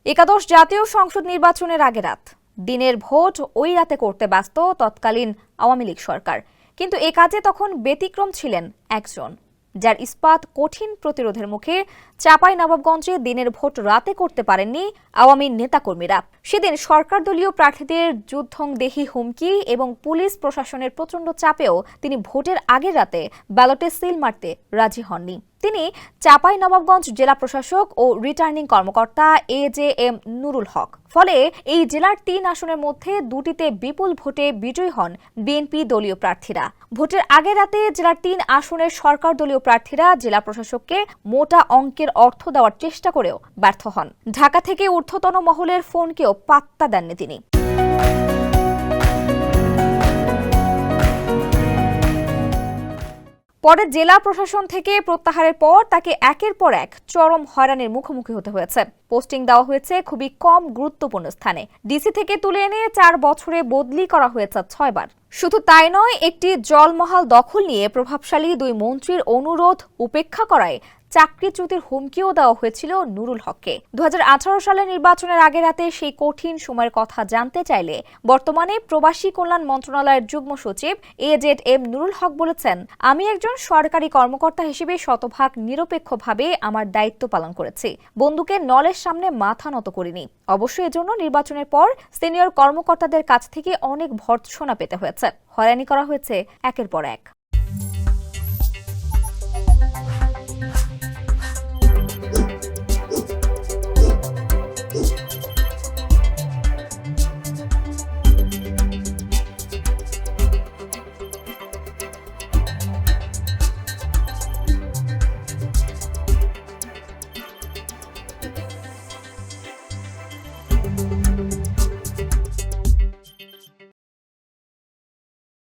একাদশ জাতীয় সংসদ নির্বাচনের আগে রাত দিনের ভোট ওই রাতে করতে ব্যস্ত তৎকালীন আওয়ামী লীগ সরকার। কিন্তু এ কাজে তখন ব্যতিক্রম ছিলেন একজন, যার ইস্পাত কঠিন প্রতিরোধের মুখে চাঁপাইনবাবগঞ্জে দিনের ভোট রাতে করতে পারেননি আওয়ামী নেতাকর্মীরা। সেদিন সরকার দলীয় প্রার্থীদের যুদ্ধংদেহী হুমকি এবং পুলিশ প্রশাসনের প্রচণ্ড চাপেও তিনি ভোটের আগের রাতে ব্যালটে সিল মারতে রাজি হননি। তিনি চাঁপাইনবাবগঞ্জ জেলা প্রশাসক ও রিটার্নিং কর্মকর্তা AJM নুরুল হক। ফলে এই জেলার ৩ আসনের মধ্যে দুটিতে বিপুল ভোটে বিজয়ী হন বিএনপি দলীয় প্রার্থীরা। ভোটের আগের রাতে জেলার ৩ আসনের সরকার দলীয় প্রার্থীরা জেলা প্রশাসককে মোটা অঙ্কের অর্থ দেওয়ার চেষ্টা করেও ব্যর্থ হন। ঢাকা থেকে ঊর্ধ্বতন মহলের ফোনকেও পাত্তা দেননি তিনি। পরে জেলা প্রশাসন থেকে প্রত্যাহারের পর তাকে একের পর এক চরম হয়রানির মুখোমুখি হতে হয়েছে। পোস্টিং দেওয়া হয়েছে খুবই কম গুরুত্বপূর্ণ স্থানে। ডিসি থেকে তুলে এনে 4 বছরে বদলি করা হয়েছে 6 বার। শুধু তাই নয়, একটি জলমহাল দখল নিয়ে প্রভাবশালী 2 মন্ত্রীর অনুরোধ উপেক্ষা করায় চাকরিচ্যুতির হুমকিও দেওয়া হয়েছিল নুরুল হককে। 2018 সালের নির্বাচনের আগে রাতে সেই কঠিন সময়ের কথা জানতে চাইলে বর্তমানে প্রবাসী কল্যাণ মন্ত্রণালয়ের যুগ্ম সচিব AJM নুরুল হক বলেছেন, আমি একজন সরকারি কর্মকর্তা হিসেবে শতভাগ নিরপেক্ষভাবে আমার দায়িত্ব পালন করেছি। বন্দুকের নলের সামনে মাথা নত করিনি। অবশ্যই এজন্য নির্বাচনের পর সিনিয়র কর্মকর্তাদের কাছ থেকে অনেক ভর্ৎসনা পেতে হয়েছে, হয়রানি করা হয়েছে একের পর এক।